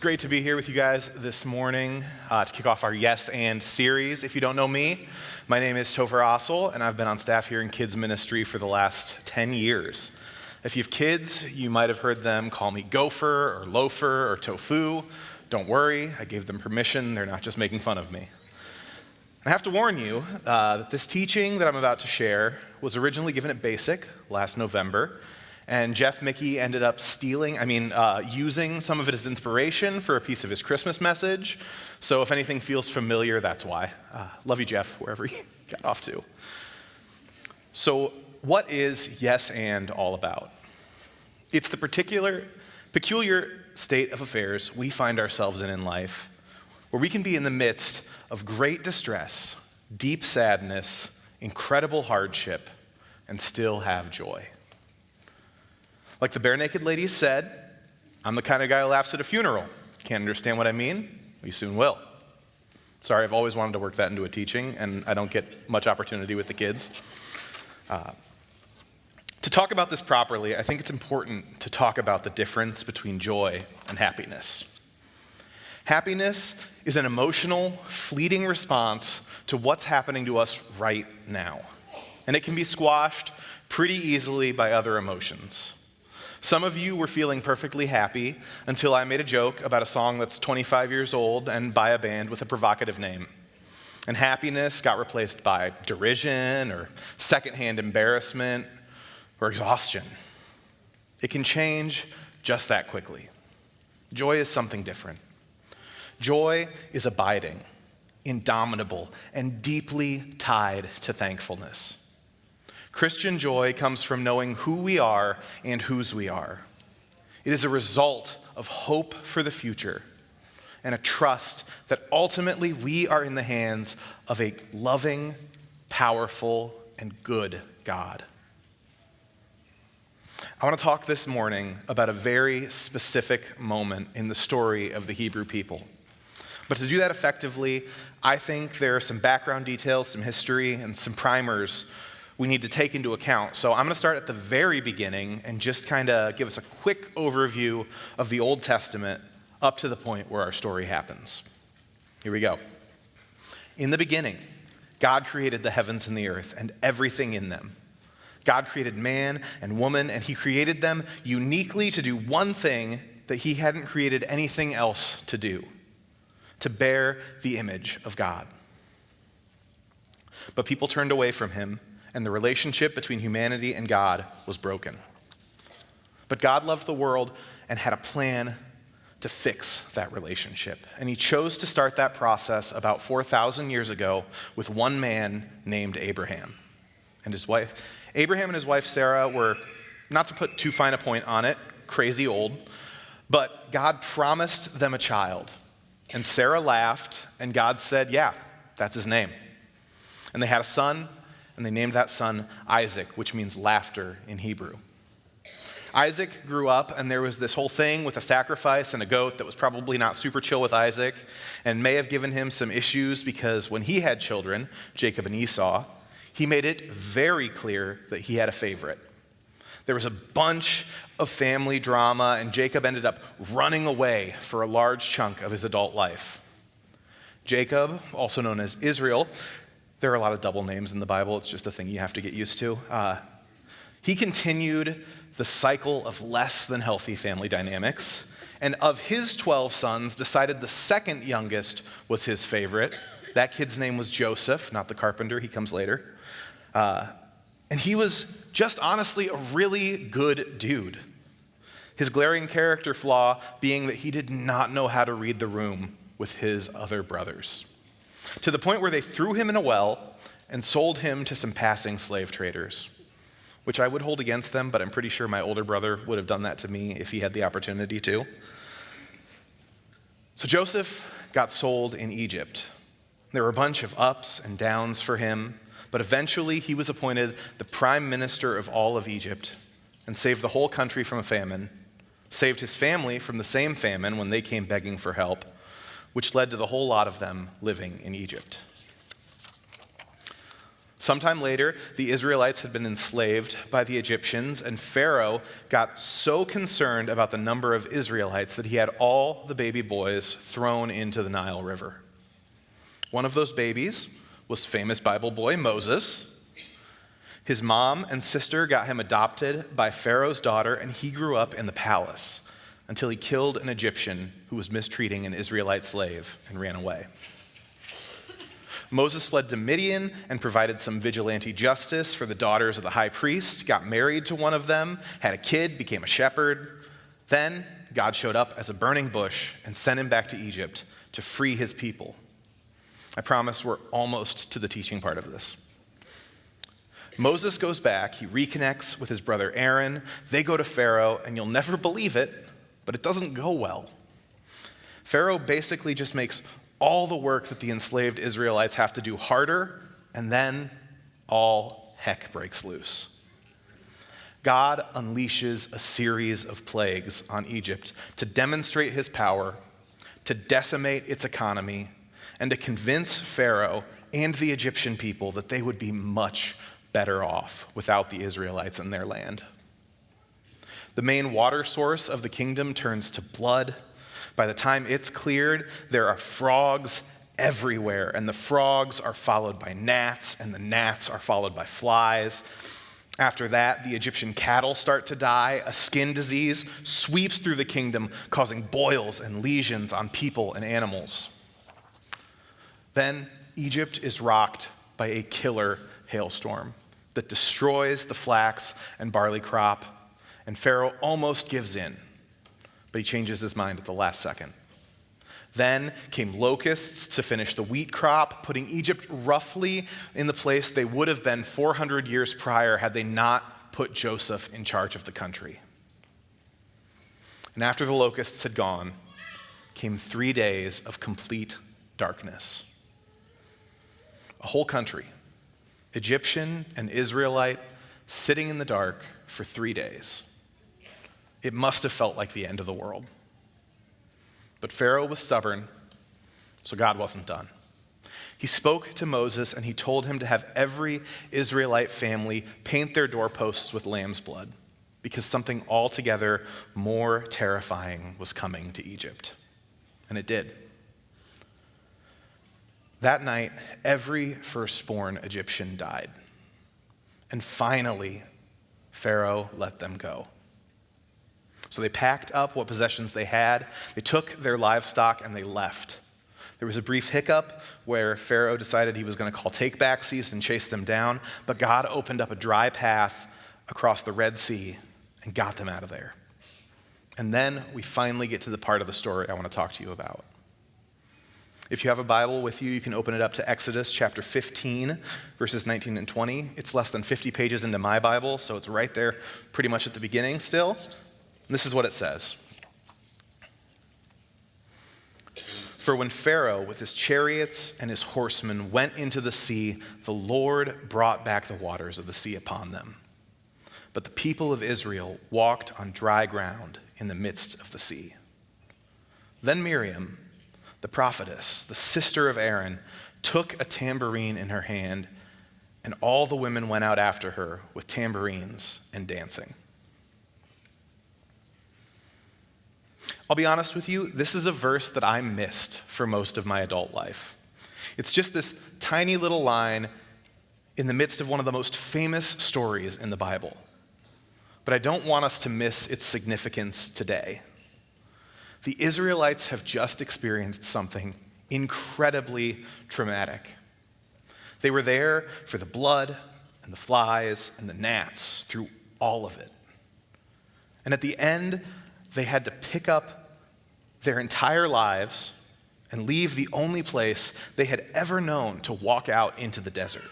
great to be here with you guys this morning to kick off our Yes and series. If you don't know me, my name is Topher Assell, and I've been on staff here in kids ministry for the last 10 years. If you have kids, you might have heard them call me Gopher or Loafer or Tofu. Don't worry, I gave them permission. They're not just making fun of me. I have to warn you that this teaching that I'm about to share was originally given at Basic last November, and Jeff Mickey ended up using some of it as inspiration for a piece of his Christmas message. So if anything feels familiar, that's why. Love you, Jeff, wherever you got off to. So what is Yes and all about? It's the peculiar state of affairs we find ourselves in life, where we can be in the midst of great distress, deep sadness, incredible hardship, and still have joy. Like the Bare Naked Ladies said, I'm the kind of guy who laughs at a funeral. Can't understand what I mean? We soon will. Sorry, I've always wanted to work that into a teaching, and I don't get much opportunity with the kids. To talk about this properly, I think it's important to talk about the difference between joy and happiness. Happiness is an emotional, fleeting response to what's happening to us right now. And it can be squashed pretty easily by other emotions. Some of you were feeling perfectly happy until I made a joke about a song that's 25 years old and by a band with a provocative name. And happiness got replaced by derision or secondhand embarrassment or exhaustion. It can change just that quickly. Joy is something different. Joy is abiding, indomitable, and deeply tied to thankfulness. Christian joy comes from knowing who we are and whose we are. It is a result of hope for the future and a trust that ultimately we are in the hands of a loving, powerful, and good God. I want to talk this morning about a very specific moment in the story of the Hebrew people. But to do that effectively, I think there are some background details, some history, and some primers we need to take into account. So I'm going to start at the very beginning and just kind of give us a quick overview of the Old Testament up to the point where our story happens. Here we go. In the beginning, God created the heavens and the earth and everything in them. God created man and woman, and he created them uniquely to do one thing that he hadn't created anything else to do: to bear the image of God. But people turned away from him, and the relationship between humanity and God was broken. But God loved the world and had a plan to fix that relationship. And he chose to start that process about 4,000 years ago with one man named Abraham and his wife. Abraham and his wife Sarah were, not to put too fine a point on it, crazy old, but God promised them a child. And Sarah laughed, and God said, yeah, that's his name. And they had a son, and they named that son Isaac, which means laughter in Hebrew. Isaac grew up, and there was this whole thing with a sacrifice and a goat that was probably not super chill with Isaac, and may have given him some issues because when he had children, Jacob and Esau, he made it very clear that he had a favorite. There was a bunch of family drama, and Jacob ended up running away for a large chunk of his adult life. Jacob, also known as Israel, there are a lot of double names in the Bible. It's just a thing you have to get used to. He continued the cycle of less than healthy family dynamics, and of his 12 sons, decided the second youngest was his favorite. That kid's name was Joseph, not the carpenter. He comes later. And he was just honestly a really good dude. His glaring character flaw being that he did not know how to read the room with his other brothers, to the point where they threw him in a well and sold him to some passing slave traders, which I would hold against them, but I'm pretty sure my older brother would have done that to me if he had the opportunity to. So Joseph got sold in Egypt. There were a bunch of ups and downs for him, but eventually he was appointed the prime minister of all of Egypt and saved the whole country from a famine, saved his family from the same famine when they came begging for help, which led to the whole lot of them living in Egypt. Sometime later, the Israelites had been enslaved by the Egyptians, and Pharaoh got so concerned about the number of Israelites that he had all the baby boys thrown into the Nile River. One of those babies was famous Bible boy Moses. His mom and sister got him adopted by Pharaoh's daughter, and he grew up in the palace until he killed an Egyptian who was mistreating an Israelite slave and ran away. Moses fled to Midian and provided some vigilante justice for the daughters of the high priest, got married to one of them, had a kid, became a shepherd. Then God showed up as a burning bush and sent him back to Egypt to free his people. I promise we're almost to the teaching part of this. Moses goes back, he reconnects with his brother Aaron, they go to Pharaoh, and you'll never believe it, but it doesn't go well. Pharaoh basically just makes all the work that the enslaved Israelites have to do harder, and then all heck breaks loose. God unleashes a series of plagues on Egypt to demonstrate his power, to decimate its economy, and to convince Pharaoh and the Egyptian people that they would be much better off without the Israelites in their land. The main water source of the kingdom turns to blood. By the time it's cleared, there are frogs everywhere, and the frogs are followed by gnats, and the gnats are followed by flies. After that, the Egyptian cattle start to die. A skin disease sweeps through the kingdom, causing boils and lesions on people and animals. Then Egypt is rocked by a killer hailstorm that destroys the flax and barley crop, and Pharaoh almost gives in. But he changes his mind at the last second. Then came locusts to finish the wheat crop, putting Egypt roughly in the place they would have been 400 years prior had they not put Joseph in charge of the country. And after the locusts had gone, came 3 days of complete darkness. A whole country, Egyptian and Israelite, sitting in the dark for 3 days. It must have felt like the end of the world. But Pharaoh was stubborn, so God wasn't done. He spoke to Moses and he told him to have every Israelite family paint their doorposts with lamb's blood, because something altogether more terrifying was coming to Egypt. And it did. That night, every firstborn Egyptian died. And finally, Pharaoh let them go. So they packed up what possessions they had, they took their livestock, and they left. There was a brief hiccup where Pharaoh decided he was going to call take-backsies and chase them down, but God opened up a dry path across the Red Sea and got them out of there. And then we finally get to the part of the story I want to talk to you about. If you have a Bible with you, you can open it up to Exodus chapter 15, verses 19 and 20. It's less than 50 pages into my Bible, so it's right there pretty much at the beginning still. This is what it says. For when Pharaoh with his chariots and his horsemen went into the sea, the Lord brought back the waters of the sea upon them. But the people of Israel walked on dry ground in the midst of the sea. Then Miriam, the prophetess, the sister of Aaron, took a tambourine in her hand, and all the women went out after her with tambourines and dancing. I'll be honest with you, this is a verse that I missed for most of my adult life. It's just this tiny little line in the midst of one of the most famous stories in the Bible. But I don't want us to miss its significance today. The Israelites have just experienced something incredibly traumatic. They were there for the blood and the flies and the gnats, through all of it. And at the end, they had to pick up their entire lives and leave the only place they had ever known to walk out into the desert.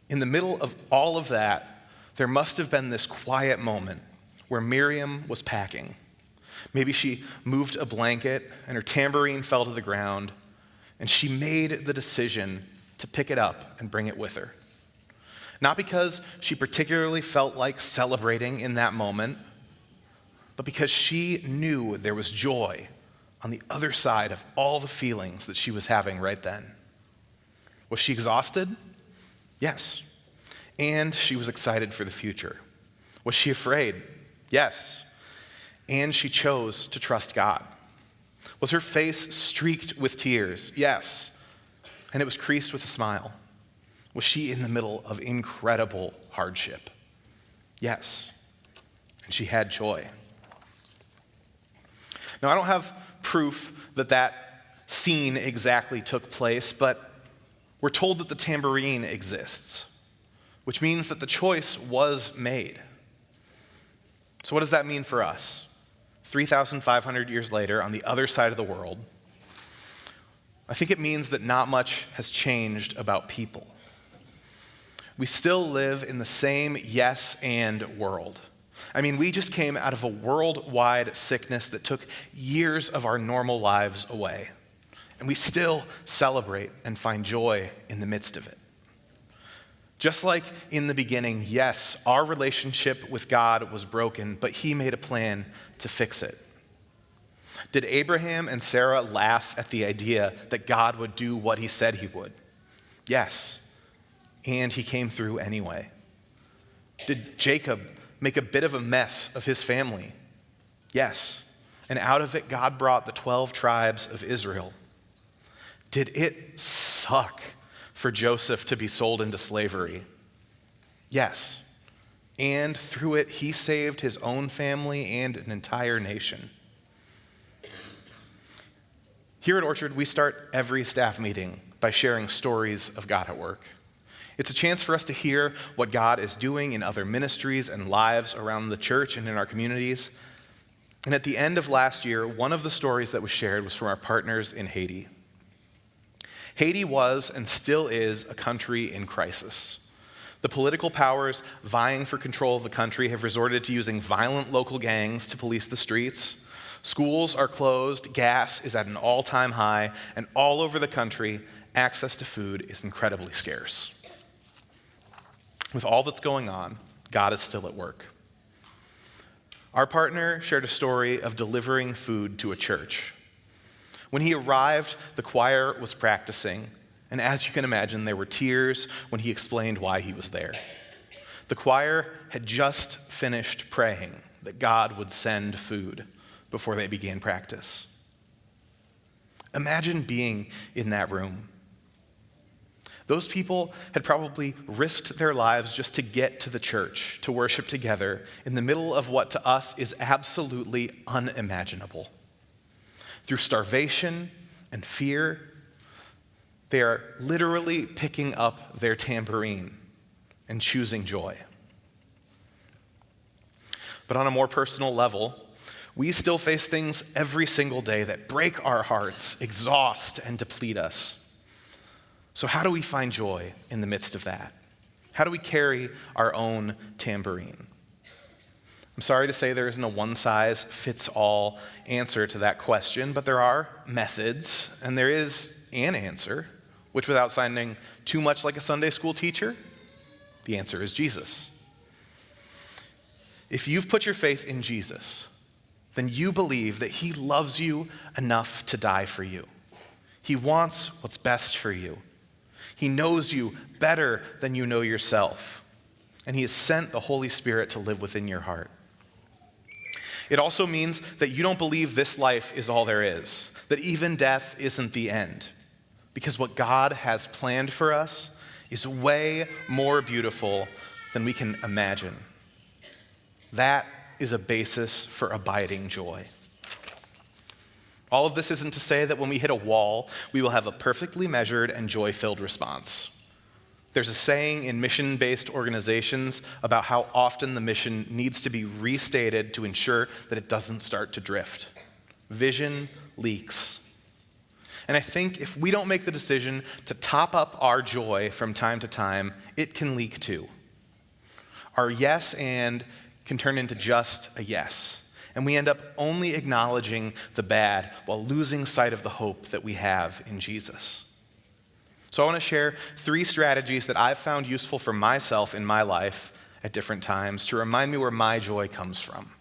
In the middle of all of that, there must have been this quiet moment where Miriam was packing. Maybe she moved a blanket and her tambourine fell to the ground, and she made the decision to pick it up and bring it with her. Not because she particularly felt like celebrating in that moment, but because she knew there was joy on the other side of all the feelings that she was having right then. Was she exhausted? Yes. And she was excited for the future. Was she afraid? Yes. And she chose to trust God. Was her face streaked with tears? Yes. And it was creased with a smile. Was she in the middle of incredible hardship? Yes. And she had joy. Now, I don't have proof that that scene exactly took place, but we're told that the tambourine exists, which means that the choice was made. So what does that mean for us? 3,500 years later, on the other side of the world, I think it means that not much has changed about people. We still live in the same yes and world. I mean, we just came out of a worldwide sickness that took years of our normal lives away. And we still celebrate and find joy in the midst of it. Just like in the beginning, yes, our relationship with God was broken, but he made a plan to fix it. Did Abraham and Sarah laugh at the idea that God would do what he said he would? Yes. And he came through anyway. Did Jacob make a bit of a mess of his family? Yes. And out of it, God brought the 12 tribes of Israel. Did it suck for Joseph to be sold into slavery? Yes. And through it, he saved his own family and an entire nation. Here at Orchard, we start every staff meeting by sharing stories of God at work. It's a chance for us to hear what God is doing in other ministries and lives around the church and in our communities. And at the end of last year, one of the stories that was shared was from our partners in Haiti. Haiti was and still is a country in crisis. The political powers vying for control of the country have resorted to using violent local gangs to police the streets. Schools are closed, gas is at an all-time high, and all over the country, access to food is incredibly scarce. With all that's going on, God is still at work. Our partner shared a story of delivering food to a church. When he arrived, the choir was practicing, and as you can imagine, there were tears when he explained why he was there. The choir had just finished praying that God would send food before they began practice. Imagine being in that room. Those people had probably risked their lives just to get to the church, to worship together, in the middle of what to us is absolutely unimaginable. Through starvation and fear, they are literally picking up their tambourine and choosing joy. But on a more personal level, we still face things every single day that break our hearts, exhaust, and deplete us. So how do we find joy in the midst of that? How do we carry our own tambourine? I'm sorry to say there isn't a one-size-fits-all answer to that question, but there are methods, and there is an answer, which without sounding too much like a Sunday school teacher, the answer is Jesus. If you've put your faith in Jesus, then you believe that he loves you enough to die for you. He wants what's best for you. He knows you better than you know yourself, and he has sent the Holy Spirit to live within your heart. It also means that you don't believe this life is all there is, that even death isn't the end, because what God has planned for us is way more beautiful than we can imagine. That is a basis for abiding joy. All of this isn't to say that when we hit a wall, we will have a perfectly measured and joy-filled response. There's a saying in mission-based organizations about how often the mission needs to be restated to ensure that it doesn't start to drift. Vision leaks. And I think if we don't make the decision to top up our joy from time to time, it can leak too. Our yes and can turn into just a yes. And we end up only acknowledging the bad while losing sight of the hope that we have in Jesus. So I want to share 3 strategies that I've found useful for myself in my life at different times to remind me where my joy comes from.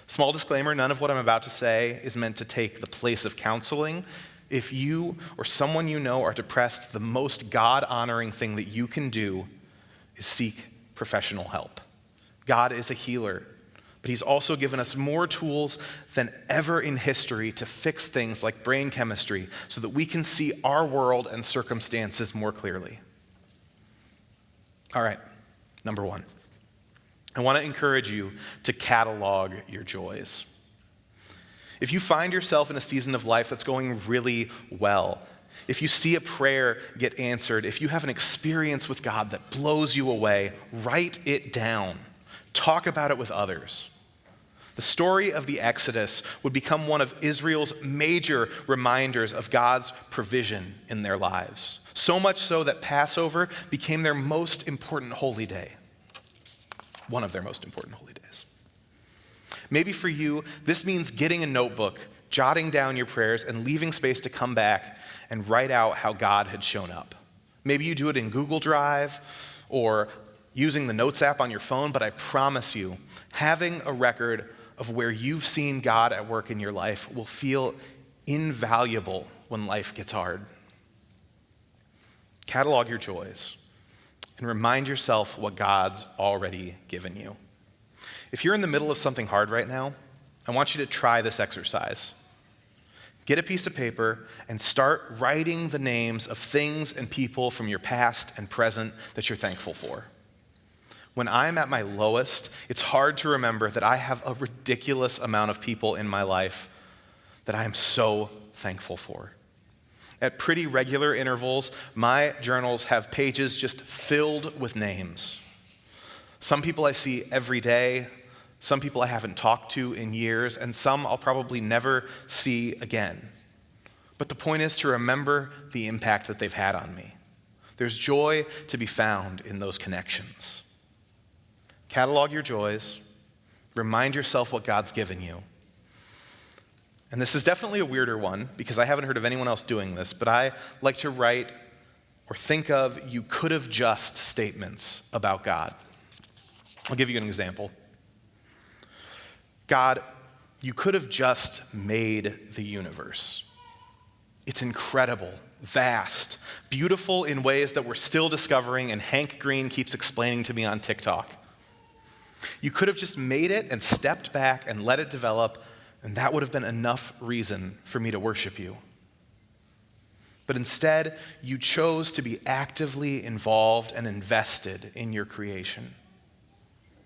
Small disclaimer, none of what I'm about to say is meant to take the place of counseling. If you or someone you know are depressed, the most God-honoring thing that you can do is seek professional help. God is a healer, but he's also given us more tools than ever in history to fix things like brain chemistry so that we can see our world and circumstances more clearly. All right, number one. I want to encourage you to catalog your joys. If you find yourself in a season of life that's going really well, if you see a prayer get answered, if you have an experience with God that blows you away, write it down. Talk about it with others. The story of the Exodus would become one of Israel's major reminders of God's provision in their lives. So much so that Passover became their most important holy day. One of their most important holy days. Maybe for you, this means getting a notebook, jotting down your prayers, and leaving space to come back and write out how God had shown up. Maybe you do it in Google Drive or using the Notes app on your phone, but I promise you, having a record of where you've seen God at work in your life will feel invaluable when life gets hard. Catalog your joys and remind yourself what God's already given you. If you're in the middle of something hard right now, I want you to try this exercise. Get a piece of paper and start writing the names of things and people from your past and present that you're thankful for. When I'm at my lowest, it's hard to remember that I have a ridiculous amount of people in my life that I am so thankful for. At pretty regular intervals, my journals have pages just filled with names. Some people I see every day, some people I haven't talked to in years, and some I'll probably never see again. But the point is to remember the impact that they've had on me. There's joy to be found in those connections. Catalog your joys. Remind yourself what God's given you. And this is definitely a weirder one because I haven't heard of anyone else doing this, but I like to write or think of you could have just statements about God. I'll give you an example. God, you could have just made the universe. It's incredible, vast, beautiful in ways that we're still discovering, and Hank Green keeps explaining to me on TikTok. You could have just made it and stepped back and let it develop, and that would have been enough reason for me to worship you. But instead, you chose to be actively involved and invested in your creation.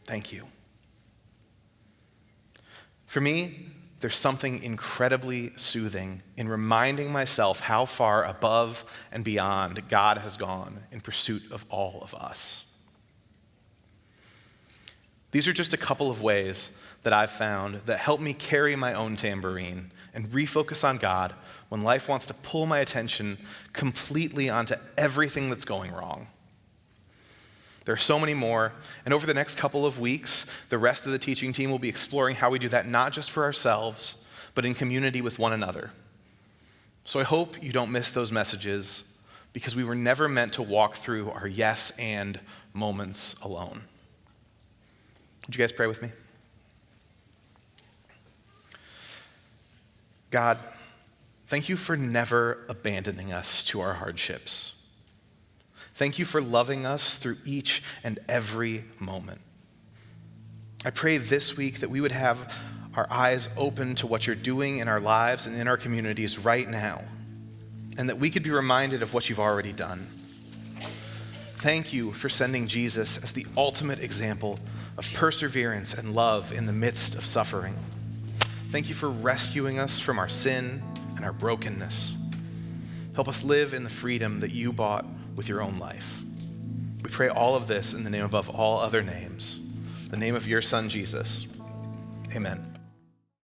Thank you. For me, there's something incredibly soothing in reminding myself how far above and beyond God has gone in pursuit of all of us. These are just a couple of ways that I've found that help me carry my own tambourine and refocus on God when life wants to pull my attention completely onto everything that's going wrong. There are so many more, and over the next couple of weeks, the rest of the teaching team will be exploring how we do that not just for ourselves, but in community with one another. So I hope you don't miss those messages, because we were never meant to walk through our yes and moments alone. Would you guys pray with me? God, thank you for never abandoning us to our hardships. Thank you for loving us through each and every moment. I pray this week that we would have our eyes open to what you're doing in our lives and in our communities right now, and that we could be reminded of what you've already done. Thank you for sending Jesus as the ultimate example of perseverance and love in the midst of suffering. Thank you for rescuing us from our sin and our brokenness. Help us live in the freedom that you bought with your own life. We pray all of this in the name above all other names, the name of your Son, Jesus. Amen.